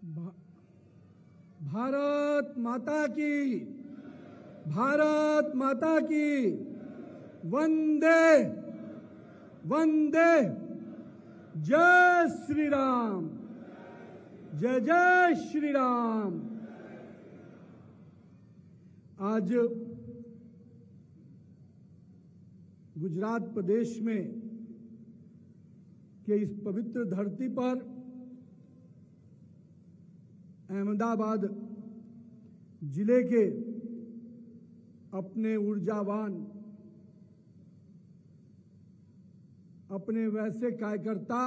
भा, भारत माता की, भारत माता की, वंदे वंदे, जय श्री राम, जय जय श्री राम। आज गुजरात प्रदेश में के इस पवित्र धरती पर अहमदाबाद जिले के अपने ऊर्जावान, अपने वैसे कार्यकर्ता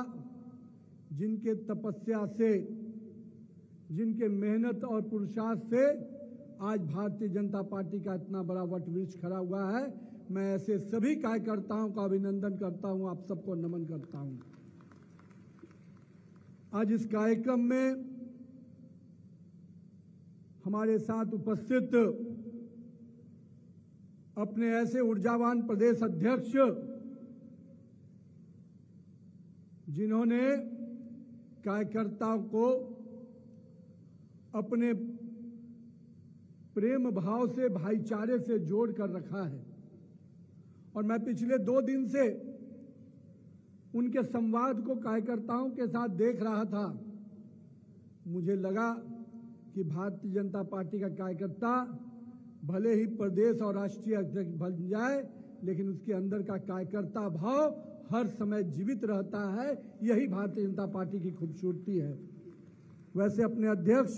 जिनके तपस्या से, जिनके मेहनत और पुरुषार्थ से आज भारतीय जनता पार्टी का इतना बड़ा वट वृक्ष खड़ा हुआ है, मैं ऐसे सभी कार्यकर्ताओं का अभिनंदन करता हूं, आप सबको नमन करता हूं। आज इस कार्यक्रम में हमारे साथ उपस्थित अपने ऐसे ऊर्जावान प्रदेश अध्यक्ष जिन्होंने कार्यकर्ताओं को अपने प्रेम भाव से, भाईचारे से जोड़ कर रखा है। और मैं पिछले 2 दिन से उनके संवाद को कार्यकर्ताओं के साथ देख रहा था। मुझे लगा कि भारतीय जनता पार्टी का कार्यकर्ता भले ही प्रदेश और राष्ट्रीय अध्यक्ष बन जाए, लेकिन उसके अंदर का कार्यकर्ता भाव हर समय जीवित रहता है। यही भारतीय जनता पार्टी की खूबसूरती है। वैसे अपने अध्यक्ष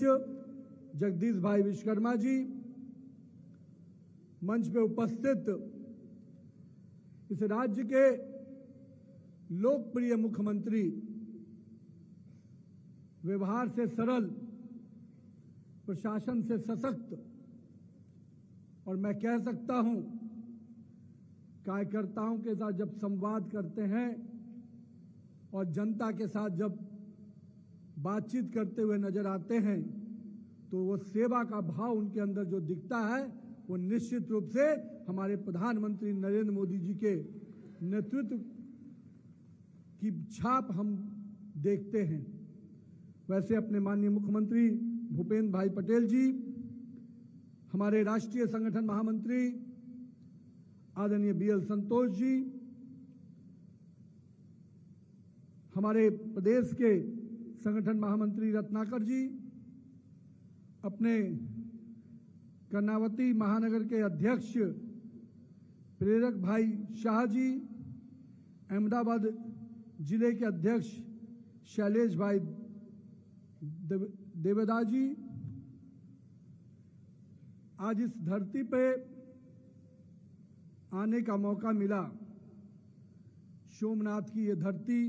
जगदीश भाई विश्वकर्मा जी, मंच पे उपस्थित इस राज्य के लोकप्रिय मुख्यमंत्री, व्यवहार से सरल, प्रशासन से सशक्त, और मैं कह सकता हूं कार्यकर्ताओं के साथ जब संवाद करते हैं और जनता के साथ जब बातचीत करते हुए नजर आते हैं, तो वो सेवा का भाव उनके अंदर जो दिखता है, वो निश्चित रूप से हमारे प्रधानमंत्री नरेंद्र मोदी जी के नेतृत्व की छाप हम देखते हैं। वैसे अपने माननीय मुख्यमंत्री भूपेंद्र भाई पटेल जी, हमारे राष्ट्रीय संगठन महामंत्री आदरणीय BL संतोष जी, हमारे प्रदेश के संगठन महामंत्री रत्नाकर जी, अपने कर्नावती महानगर के अध्यक्ष प्रेरक भाई शाह जी, अहमदाबाद जिले के अध्यक्ष शैलेश भाई देवदास जी, आज इस धरती पे आने का मौका मिला। सोमनाथ की ये धरती,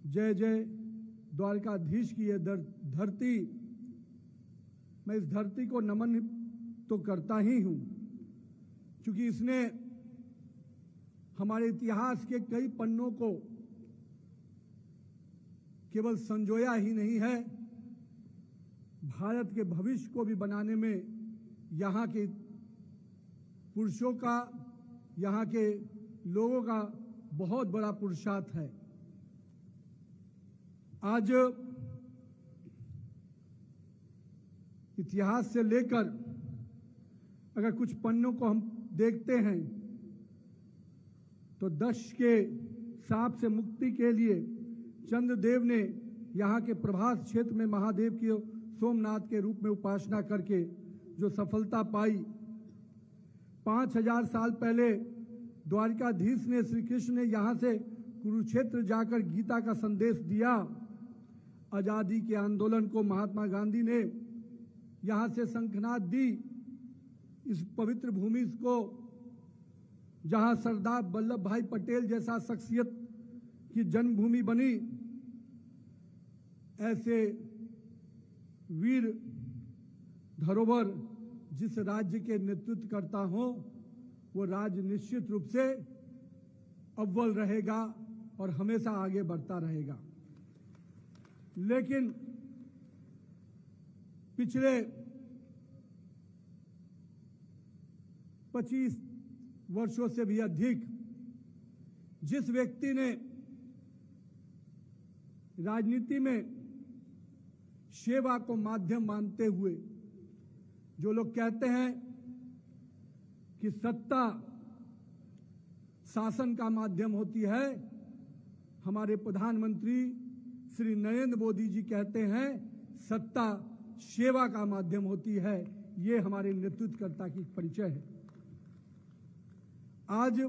जय जय द्वारकाधीश की ये धरती, मैं इस धरती को नमन तो करता ही हूं, क्योंकि इसने हमारे इतिहास के कई पन्नों को केवल संजोया ही नहीं है, भारत के भविष्य को भी बनाने में यहाँ के पुरुषों का, यहाँ के लोगों का बहुत बड़ा पुरुषार्थ है। आज इतिहास से लेकर अगर कुछ पन्नों को हम देखते हैं, तो दक्ष के साप से मुक्ति के लिए चंद्रदेव ने यहाँ के प्रभास क्षेत्र में महादेव की सोमनाथ के रूप में उपासना करके जो सफलता पाई, 5000 साल पहले द्वारकाधीश ने, श्री कृष्ण ने यहाँ से कुरुक्षेत्र जाकर गीता का संदेश दिया। आजादी के आंदोलन को महात्मा गांधी ने यहाँ से शंखनाद दी। इस पवित्र भूमि को, जहाँ सरदार वल्लभ भाई पटेल जैसा शख्सियत की जन्मभूमि बनी, ऐसे वीर धरोहर जिस राज्य के नेतृत्व करता हो, वो राज्य निश्चित रूप से अव्वल रहेगा और हमेशा आगे बढ़ता रहेगा। लेकिन पिछले 25 वर्षों से भी अधिक जिस व्यक्ति ने राजनीति में सेवा को माध्यम मानते हुए जो लोग कहते हैं कि सत्ता शासन का माध्यम होती है, हमारे प्रधानमंत्री श्री नरेंद्र मोदी जी कहते हैं सत्ता सेवा का माध्यम होती है। ये हमारे नेतृत्वकर्ता की परिचय है। आज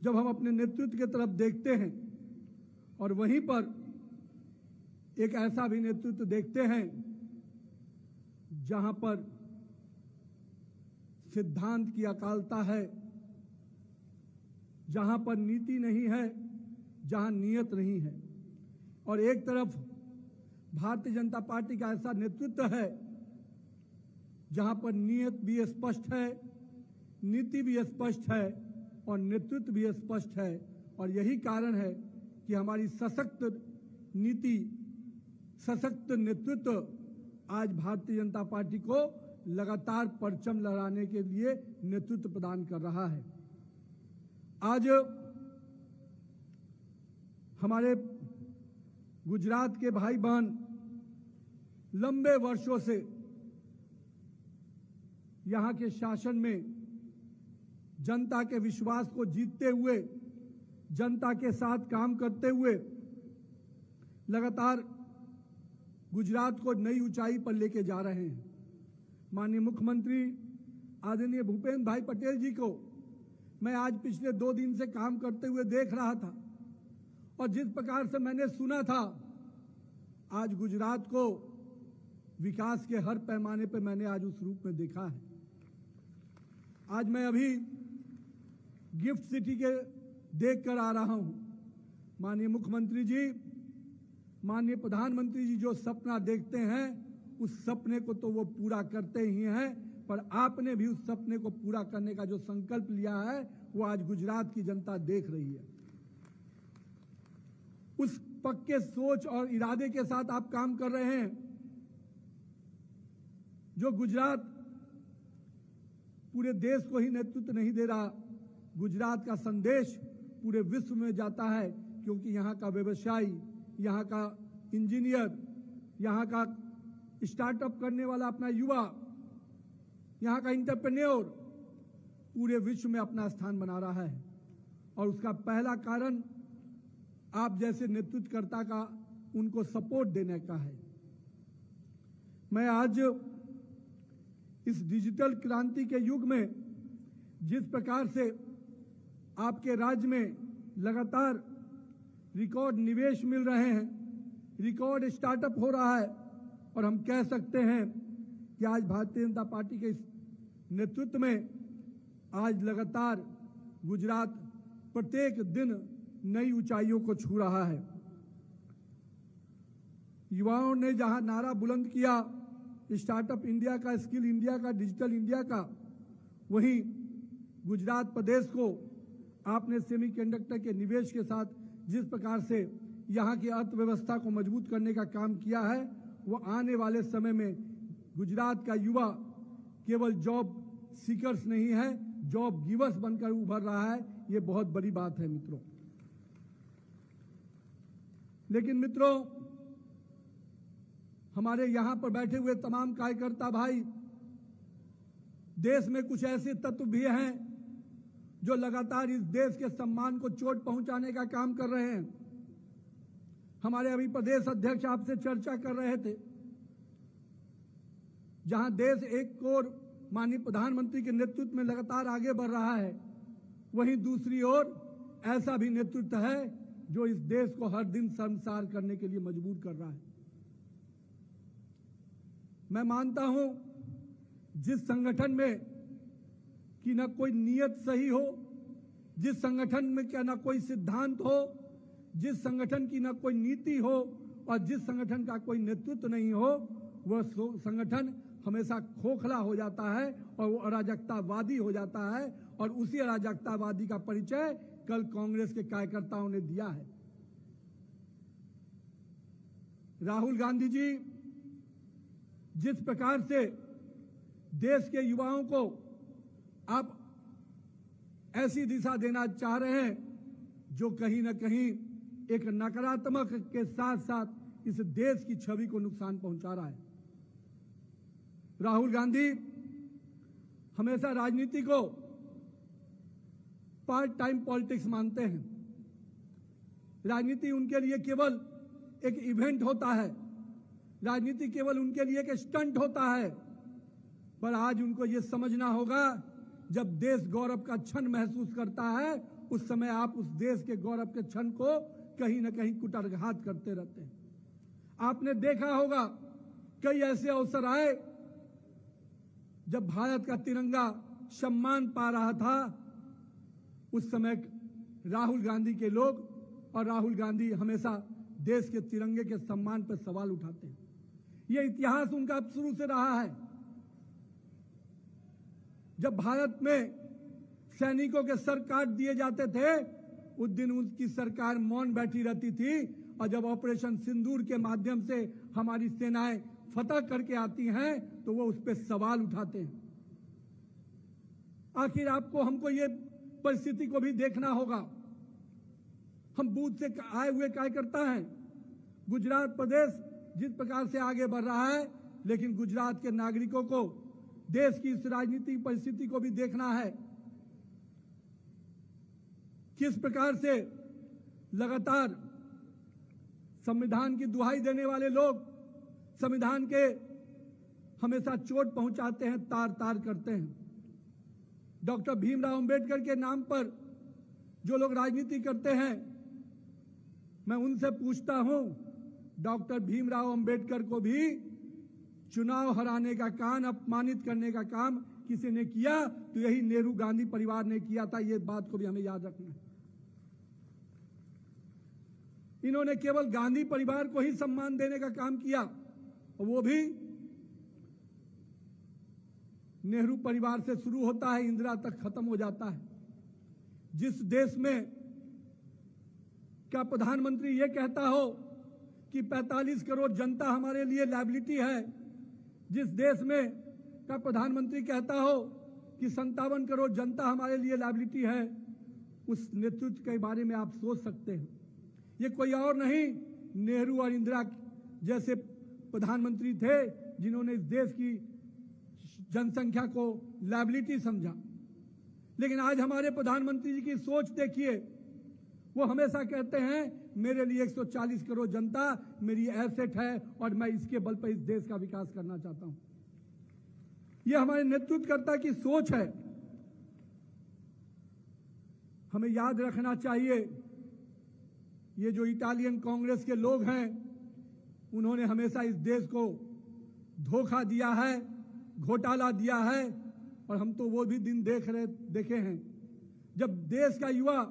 जब हम अपने नेतृत्व की तरफ देखते हैं और वहीं पर एक ऐसा भी नेतृत्व देखते हैं जहां पर सिद्धांत की अकालता है, जहां पर नीति नहीं है, जहां नियत नहीं है, और एक तरफ भारतीय जनता पार्टी का ऐसा नेतृत्व है जहां पर नियत भी स्पष्ट है, नीति भी स्पष्ट है और नेतृत्व भी स्पष्ट है। और यही कारण है कि हमारी सशक्त नीति, सशक्त नेतृत्व आज भारतीय जनता पार्टी को लगातार परचम लहराने के लिए नेतृत्व प्रदान कर रहा है। आज हमारे गुजरात के भाई बहन लंबे वर्षों से यहां के शासन में जनता के विश्वास को जीतते हुए, जनता के साथ काम करते हुए लगातार गुजरात को नई ऊंचाई पर लेके जा रहे हैं। माननीय मुख्यमंत्री आदरणीय भूपेंद्र भाई पटेल जी को मैं आज पिछले 2 दिन से काम करते हुए देख रहा था और जिस प्रकार से मैंने सुना था, आज गुजरात को विकास के हर पैमाने पर मैंने आज उस रूप में देखा है। आज मैं अभी गिफ्ट सिटी के देख कर आ रहा हूं। माननीय मुख्यमंत्री जी, माननीय प्रधानमंत्री जी जो सपना देखते हैं उस सपने को तो वो पूरा करते ही हैं, पर आपने भी उस सपने को पूरा करने का जो संकल्प लिया है वो आज गुजरात की जनता देख रही है। उस पक्के सोच और इरादे के साथ आप काम कर रहे हैं जो गुजरात पूरे देश को ही नेतृत्व नहीं दे रहा, गुजरात का संदेश पूरे विश्व में जाता है, क्योंकि यहाँ का व्यवसायी, यहाँ का इंजीनियर, यहाँ का स्टार्टअप करने वाला अपना युवा, यहाँ का एंटरप्रेन्योर पूरे विश्व में अपना स्थान बना रहा है। और उसका पहला कारण आप जैसे नेतृत्वकर्ता का उनको सपोर्ट देने का है। मैं आज इस डिजिटल क्रांति के युग में जिस प्रकार से आपके राज्य में लगातार रिकॉर्ड निवेश मिल रहे हैं, रिकॉर्ड स्टार्टअप हो रहा है, और हम कह सकते हैं कि आज भारतीय जनता पार्टी के इस नेतृत्व में आज लगातार गुजरात प्रत्येक दिन नई ऊंचाइयों को छू रहा है। युवाओं ने जहां नारा बुलंद किया स्टार्टअप इंडिया का, स्किल इंडिया का, डिजिटल इंडिया का, वहीं गुजरात प्रदेश को आपने सेमीकंडक्टर के निवेश के साथ जिस प्रकार से यहाँ की अर्थव्यवस्था को मजबूत करने का काम किया है, वो आने वाले समय में गुजरात का युवा केवल जॉब सीकर्स नहीं है, जॉब गिवर्स बनकर उभर रहा है। ये बहुत बड़ी बात है मित्रों। लेकिन मित्रों, हमारे यहां पर बैठे हुए तमाम कार्यकर्ता भाई, देश में कुछ ऐसे तत्व भी हैं जो लगातार इस देश के सम्मान को चोट पहुंचाने का काम कर रहे हैं। हमारे अभी प्रदेश अध्यक्ष आपसे चर्चा कर रहे थे, जहां देश एक ओर माननीय प्रधानमंत्री के नेतृत्व में लगातार आगे बढ़ रहा है, वहीं दूसरी ओर ऐसा भी नेतृत्व है जो इस देश को हर दिन शर्मसार करने के लिए मजबूर कर रहा है। मैं मानता हूं जिस संगठन में कि न कोई नियत सही हो, जिस संगठन में क्या न कोई सिद्धांत हो, जिस संगठन की न कोई नीति हो और जिस संगठन का कोई नेतृत्व नहीं हो, वह संगठन हमेशा खोखला हो जाता है और वो अराजकतावादी हो जाता है। और उसी अराजकतावादी का परिचय कल कांग्रेस के कार्यकर्ताओं ने दिया है। राहुल गांधी जी जिस प्रकार से देश के युवाओं को आप ऐसी दिशा देना चाह रहे हैं जो कहीं न कहीं एक नकारात्मक के साथ साथ इस देश की छवि को नुकसान पहुंचा रहा है। राहुल गांधी हमेशा राजनीति को पार्ट टाइम पॉलिटिक्स मानते हैं। राजनीति उनके लिए केवल एक इवेंट होता है, राजनीति केवल उनके लिए एक स्टंट होता है। पर आज उनको ये समझना होगा, जब देश गौरव का क्षण महसूस करता है, उस समय आप उस देश के गौरव के क्षण को कहीं न कहीं कुठाराघात करते रहते हैं। आपने देखा होगा कई ऐसे अवसर आए जब भारत का तिरंगा सम्मान पा रहा था, उस समय राहुल गांधी के लोग और राहुल गांधी हमेशा देश के तिरंगे के सम्मान पर सवाल उठाते हैं। यह इतिहास उनका शुरू से रहा है। जब भारत में सैनिकों के सर काट दिए जाते थे, उस दिन उनकी सरकार मौन बैठी रहती थी, और जब ऑपरेशन सिंदूर के माध्यम से हमारी सेनाएं फतह करके आती हैं तो वो उस पर सवाल उठाते हैं। आखिर हमको ये परिस्थिति को भी देखना होगा। हम बूथ से आए हुए कार्यकर्ता हैं। गुजरात प्रदेश जिस प्रकार से आगे बढ़ रहा है, लेकिन गुजरात के नागरिकों को देश की इस राजनीतिक परिस्थिति को भी देखना है। किस प्रकार से लगातार संविधान की दुहाई देने वाले लोग संविधान के हमेशा चोट पहुंचाते हैं, तार तार करते हैं। डॉक्टर भीमराव अंबेडकर के नाम पर जो लोग राजनीति करते हैं, मैं उनसे पूछता हूं, डॉक्टर भीमराव अंबेडकर को भी चुनाव हराने का काम, अपमानित करने का काम किसी ने किया तो यही नेहरू गांधी परिवार ने किया था। ये बात को भी हमें याद रखना है। इन्होंने केवल गांधी परिवार को ही सम्मान देने का काम किया, और वो भी नेहरू परिवार से शुरू होता है, इंदिरा तक खत्म हो जाता है। जिस देश में क्या प्रधानमंत्री ये कहता हो कि 45 करोड़ जनता हमारे लिए लायबिलिटी है, जिस देश में का प्रधानमंत्री कहता हो कि 57 करोड़ जनता हमारे लिए लायबिलिटी है, उस नेतृत्व के बारे में आप सोच सकते हैं। ये कोई और नहीं, नेहरू और इंदिरा जैसे प्रधानमंत्री थे जिन्होंने इस देश की जनसंख्या को लायबिलिटी समझा। लेकिन आज हमारे प्रधानमंत्री जी की सोच देखिए, वो हमेशा कहते हैं मेरे लिए 140 करोड़ जनता मेरी एसेट है और मैं इसके बल पर इस देश का विकास करना चाहता हूं। यह हमारे नेतृत्वकर्ता की सोच है। हमें याद रखना चाहिए, ये जो इटालियन कांग्रेस के लोग हैं, उन्होंने हमेशा इस देश को धोखा दिया है, घोटाला दिया है, और हम तो वो भी दिन देखे हैं जब देश का युवा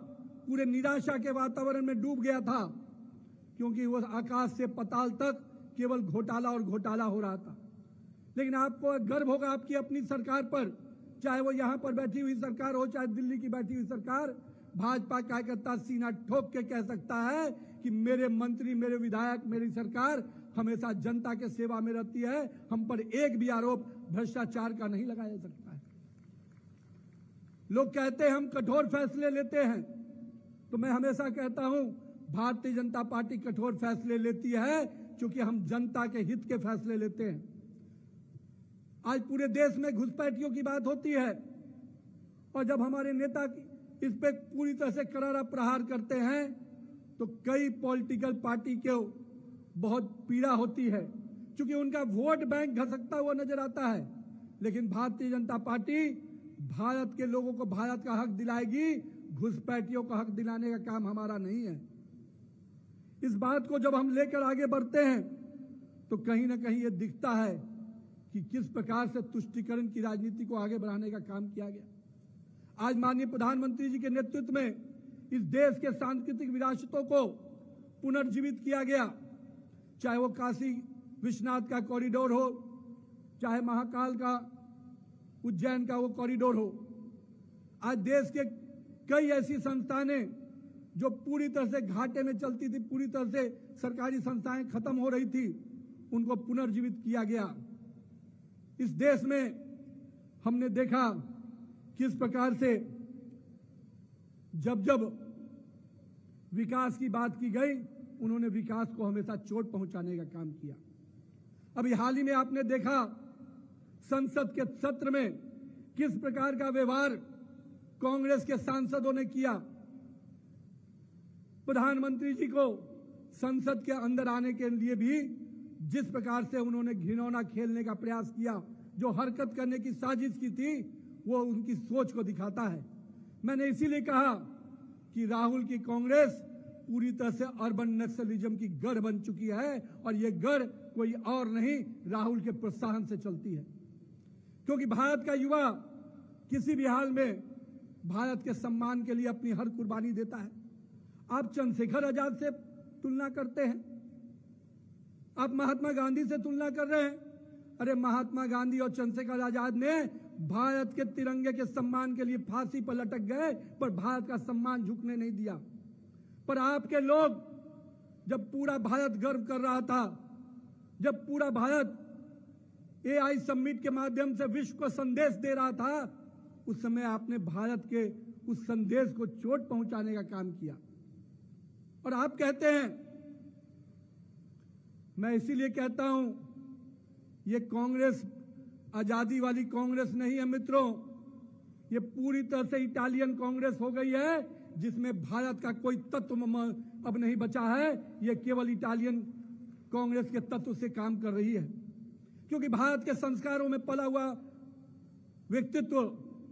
पूरे निराशा के वातावरण में डूब गया था, क्योंकि वो आकाश से पाताल तक केवल घोटाला और घोटाला हो रहा था। लेकिन आपको गर्व होगा आपकी अपनी सरकार पर, चाहे वो यहां पर बैठी हुई सरकार हो, चाहे दिल्ली की बैठी हुई सरकार। भाजपा कार्यकर्ता सीना ठोक के कह सकता है कि मेरे मंत्री, मेरे विधायक, मेरी सरकार हमेशा जनता के सेवा में रहती है। हम पर एक भी आरोप भ्रष्टाचार का नहीं लगाया जा सकता है। लोग कहते हैं हम कठोर फैसले लेते हैं, तो मैं हमेशा कहता हूं भारतीय जनता पार्टी कठोर फैसले लेती है क्योंकि हम जनता के हित के फैसले लेते हैं। आज पूरे देश में घुसपैठियों की बात होती है, और जब हमारे नेता इस पे पूरी तरह से करारा प्रहार करते हैं तो कई पॉलिटिकल पार्टी को बहुत पीड़ा होती है, क्योंकि उनका वोट बैंक घसकता हुआ नजर आता है। लेकिन भारतीय जनता पार्टी भारत के लोगों को भारत का हक दिलाएगी, घुसपैठियों का हक दिलाने का काम हमारा नहीं है। इस बात को जब हम लेकर आगे बढ़ते हैं तो कहीं ना कहीं ये दिखता है कि किस प्रकार से तुष्टीकरण की राजनीति को आगे बढ़ाने का काम किया गया। आज माननीय प्रधानमंत्री जी के नेतृत्व में इस देश के सांस्कृतिक विरासतों को पुनर्जीवित किया गया, चाहे वो काशी विश्वनाथ का कॉरिडोर हो, चाहे महाकाल का उज्जैन का वो कॉरिडोर हो। आज देश के कई ऐसी संस्थानें जो पूरी तरह से घाटे में चलती थी, पूरी तरह से सरकारी संस्थाएं खत्म हो रही थी, उनको पुनर्जीवित किया गया। इस देश में हमने देखा किस प्रकार से जब जब विकास की बात की गई उन्होंने विकास को हमेशा चोट पहुंचाने का काम किया। अभी हाल ही में आपने देखा संसद के सत्र में किस प्रकार का व्यवहार कांग्रेस के सांसदों ने किया। प्रधानमंत्री जी को संसद के अंदर आने के लिए भी जिस प्रकार से उन्होंने घिनौना खेलने का प्रयास किया, जो हरकत करने की साजिश की थी, वो उनकी सोच को दिखाता है। मैंने इसीलिए कहा कि राहुल की कांग्रेस पूरी तरह से अर्बन नक्सलिज्म की गढ़ बन चुकी है और ये गढ़ कोई और नहीं, राहुल के प्रोत्साहन से चलती है। क्योंकि भारत का युवा किसी भी हाल में भारत के सम्मान के लिए अपनी हर कुर्बानी देता है। आप चंद्रशेखर आजाद से तुलना करते हैं, आप महात्मा गांधी से तुलना कर रहे हैं। अरे महात्मा गांधी और चंद्रशेखर आजाद ने भारत के तिरंगे के सम्मान के लिए फांसी पर लटक गए, पर भारत का सम्मान झुकने नहीं दिया। पर आपके लोग, जब पूरा भारत गर्व कर रहा था, जब पूरा भारत AI समिट के माध्यम से विश्व को संदेश दे रहा था, उस समय आपने भारत के उस संदेश को चोट पहुंचाने का काम किया। और आप कहते हैं, मैं इसीलिए कहता हूं, ये कांग्रेस आजादी वाली कांग्रेस नहीं है मित्रों, ये पूरी तरह से इटालियन कांग्रेस हो गई है, जिसमें भारत का कोई तत्व अब नहीं बचा है। ये केवल इटालियन कांग्रेस के तत्व से काम कर रही है, क्योंकि भारत के संस्कारों में पला हुआ व्यक्तित्व,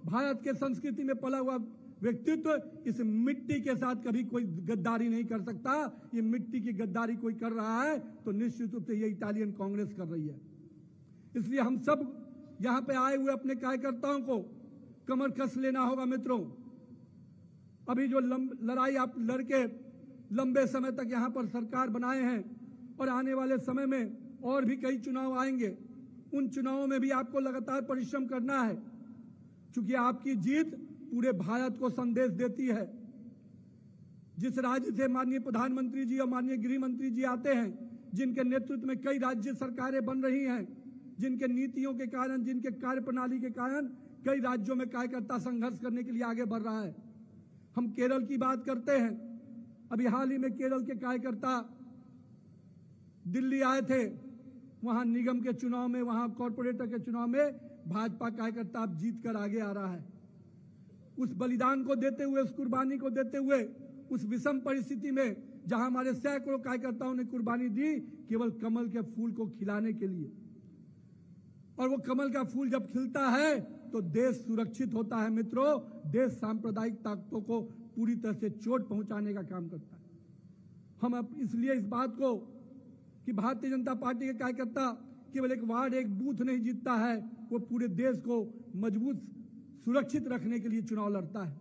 भारत के संस्कृति में पला हुआ व्यक्तित्व इस मिट्टी के साथ कभी कोई गद्दारी नहीं कर सकता। ये मिट्टी की गद्दारी कोई कर रहा है तो निश्चित रूप से ये इटालियन कांग्रेस कर रही है। इसलिए हम सब यहां पे आए हुए अपने कार्यकर्ताओं को कमर कस लेना होगा मित्रों। अभी जो लड़ाई आप लड़के लंबे समय तक यहां पर सरकार बनाए हैं और आने वाले समय में और भी कई चुनाव आएंगे, उन चुनावों में भी आपको लगातार परिश्रम करना है, क्योंकि आपकी जीत पूरे भारत को संदेश देती है। जिस राज्य से माननीय प्रधानमंत्री जी और माननीय गृह मंत्री जी आते हैं, जिनके नेतृत्व में कई राज्य सरकारें बन रही हैं, जिनके नीतियों के कारण, जिनके कार्यप्रणाली के कारण कई राज्यों में कार्यकर्ता संघर्ष करने के लिए आगे बढ़ रहा है। हम केरल की बात करते हैं, अभी हाल ही में केरल के कार्यकर्ता दिल्ली आए थे, वहां निगम के चुनाव में, वहां कॉर्पोरेटर के चुनाव में भाजपा कार्यकर्ता अब जीत कर आगे आ रहा है। उस बलिदान को देते हुए, उस कुर्बानी को देते हुए, उस विषम परिस्थिति में जहां हमारे सैकड़ों कार्यकर्ताओं ने कुर्बानी दी केवल कमल के फूल को खिलाने के लिए, और वो कमल का फूल जब खिलता है तो देश सुरक्षित होता है मित्रों। देश सांप्रदायिक ताकतों को पूरी तरह से चोट पहुंचाने का काम करता है। हम अब इसलिए इस बात को कि भारतीय जनता पार्टी के कार्यकर्ता केवल एक वार्ड, एक बूथ नहीं जीतता है, वो पूरे देश को मजबूत सुरक्षित रखने के लिए चुनाव लड़ता है।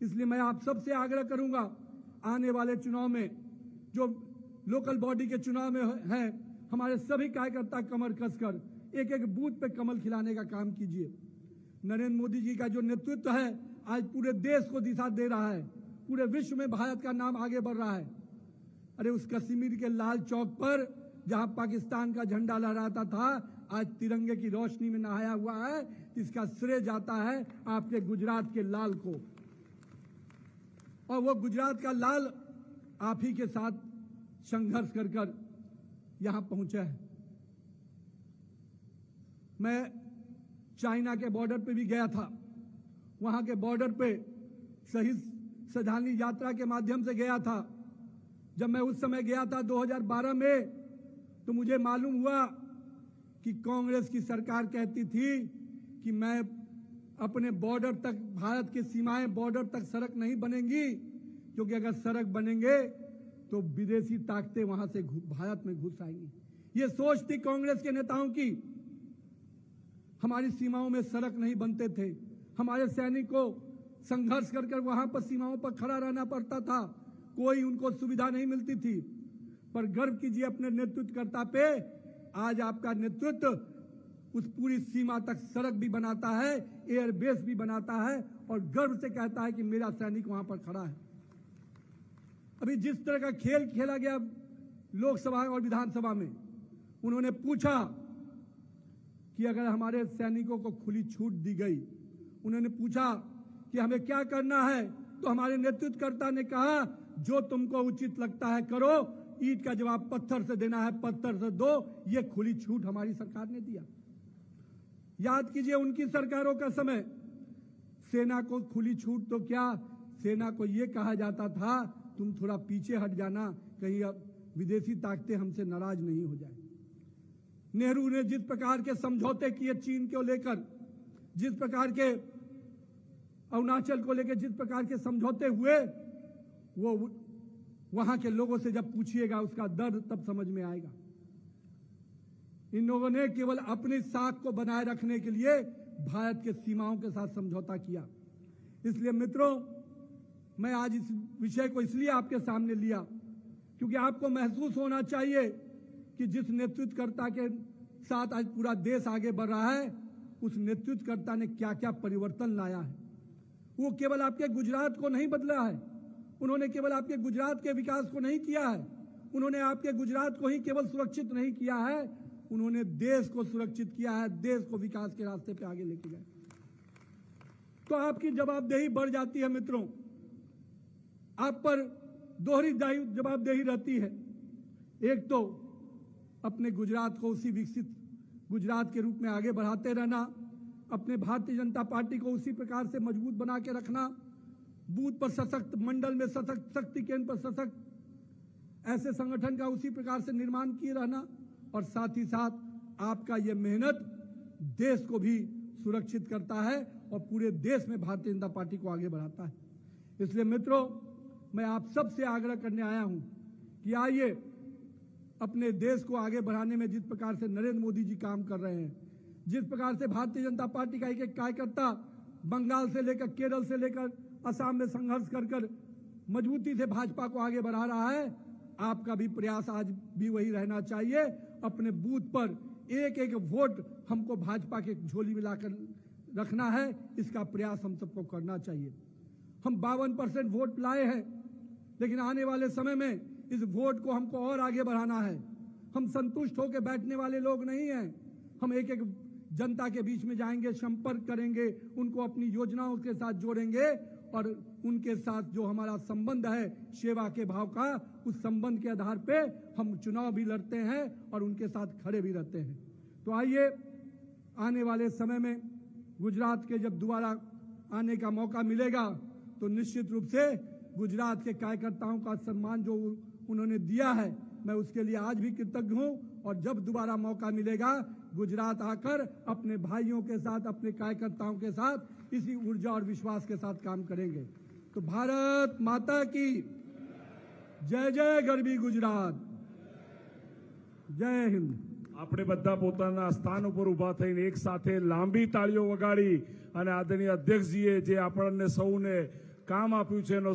इसलिए मैं आप सबसे आग्रह करूंगा, आने वाले चुनाव में, जो लोकल बॉडी के चुनाव में हैं, हमारे सभी कार्यकर्ता कमर कसकर एक एक बूथ पे कमल खिलाने का काम कीजिए। नरेंद्र मोदी जी का जो नेतृत्व है आज पूरे देश को दिशा दे रहा है, पूरे विश्व में भारत का नाम आगे बढ़ रहा है। अरे उस कश्मीर के लाल चौक पर जहां पाकिस्तान का झंडा लहराता था, आज तिरंगे की रोशनी में नहाया हुआ है। इसका श्रेय जाता है आपके गुजरात के लाल को, और वो गुजरात का लाल आप ही के साथ संघर्ष कर कर यहां पहुंचा है। मैं चाइना के बॉर्डर पे भी गया था, वहां के बॉर्डर पे शहीद श्रद्धांजलि यात्रा के माध्यम से गया था। जब मैं उस समय गया था 2012 में, तो मुझे मालूम हुआ कि कांग्रेस की सरकार कहती थी कि मैं अपने बॉर्डर तक, भारत की सीमाएं बॉर्डर तक सड़क नहीं बनेंगी, क्योंकि अगर सड़क बनेंगे तो विदेशी ताकतें वहां से भारत में घुस आएंगी। ये सोच थी कांग्रेस के नेताओं की। हमारी सीमाओं में सड़क नहीं बनते थे, हमारे सैनिक को संघर्ष कर कर वहां पर सीमाओं पर खड़ा रहना पड़ता था, कोई उनको सुविधा नहीं मिलती थी। पर गर्व कीजिए अपने नेतृत्वकर्ता पे, आज आपका नेतृत्व उस पूरी सीमा तक सड़क भी बनाता है, एयरबेस भी बनाता है, और गर्व से कहता है कि मेरा सैनिक वहां पर खड़ा है। अभी जिस तरह का खेल खेला गया लोकसभा और विधानसभा में, उन्होंने पूछा कि अगर हमारे सैनिकों को खुली छूट दी गई, उन्होंने पूछा कि हमें क्या करना है, तो हमारे नेतृत्वकर्ता ने कहा जो तुमको उचित लगता है करो, ईंट का जवाब पत्थर से देना है, पत्थर से दो, ये खुली छूट हमारी सरकार ने दिया। याद कीजिए उनकी सरकारों का समय, सेना को खुली छूट तो क्या, सेना को यह कहा जाता था तुम थोड़ा पीछे हट जाना, कहीं अब विदेशी ताकतें हमसे नाराज नहीं हो जाए। नेहरू ने जिस प्रकार के समझौते किए चीन को लेकर, जिस प्रकार के अरुणाचल को लेकर जिस प्रकार के समझौते हुए, वो वहां के लोगों से जब पूछिएगा उसका दर्द तब समझ में आएगा। इन लोगों ने केवल अपनी साख को बनाए रखने के लिए भारत के सीमाओं के साथ समझौता किया। इसलिए मित्रों, मैं आज इस विषय को इसलिए आपके सामने लिया क्योंकि आपको महसूस होना चाहिए कि जिस नेतृत्वकर्ता के साथ आज पूरा देश आगे बढ़ रहा है, उस नेतृत्वकर्ता ने क्या क्या परिवर्तन लाया है। वो केवल आपके गुजरात को नहीं बदला है, उन्होंने केवल आपके गुजरात के विकास को नहीं किया है, उन्होंने आपके गुजरात को ही केवल सुरक्षित नहीं किया है, उन्होंने देश को सुरक्षित किया है, देश को विकास के रास्ते पे आगे लेके गए। तो आपकी जवाबदेही बढ़ जाती है मित्रों, आप पर दोहरी जवाबदेही रहती है। एक तो अपने गुजरात को उसी विकसित गुजरात के रूप में आगे बढ़ाते रहना, अपने भारतीय जनता पार्टी को उसी प्रकार से मजबूत बना के रखना, बूथ पर सशक्त, मंडल में सशक्त, शक्ति केंद्र पर सशक्त, ऐसे संगठन का उसी प्रकार से निर्माण किए रहना, और साथ ही साथ आपका यह मेहनत देश को भी सुरक्षित करता है और पूरे देश में भारतीय जनता पार्टी को आगे बढ़ाता है। इसलिए मित्रों, मैं आप सबसे आग्रह करने आया हूं कि आइए अपने देश को आगे बढ़ाने में जिस प्रकार से नरेंद्र मोदी जी काम कर रहे हैं, जिस प्रकार से भारतीय जनता पार्टी का एक एक कार्यकर्ता बंगाल से लेकर केरल से लेकर असम में संघर्ष कर मजबूती से भाजपा को आगे बढ़ा रहा है, आपका भी प्रयास आज भी वही रहना चाहिए। अपने बूथ पर एक एक वोट हमको भाजपा के झोली में लाकर रखना है, इसका प्रयास हम सबको करना चाहिए। हम 52% वोट लाए हैं, लेकिन आने वाले समय में इस वोट को हमको और आगे बढ़ाना है। हम संतुष्ट होकर बैठने वाले लोग नहीं हैं, हम एक एक जनता के बीच में जाएंगे, संपर्क करेंगे, उनको अपनी योजनाओं के साथ जोड़ेंगे और उनके साथ जो हमारा संबंध है सेवा के भाव का, उस संबंध के आधार पे हम चुनाव भी लड़ते हैं और उनके साथ खड़े भी रहते हैं। तो आइए आने वाले समय में गुजरात के जब दोबारा आने का मौका मिलेगा तो निश्चित रूप से गुजरात के कार्यकर्ताओं का सम्मान जो उन्होंने दिया है, मैं उसके लिए आज भी कृतज्ञ हूं, और जब दोबारा मौका मिलेगा गुजरात आकर अपने भाइयों के साथ, अपने कार्यकर्ताओं के साथ इसी ऊर्जा और विश्वास के साथ काम करेंगे। तो भारत माता की जय जय गरबी गुजरात, जय हिंद। આપણે બધા પોતાના સ્થાન ઉપર ઊભા થઈને એક સાથે લાંબી તાળીઓ વગાડી અને આદરણીય અધ્યક્ષજીએ જે આપણને સૌને કામ આપ્યું છે એનો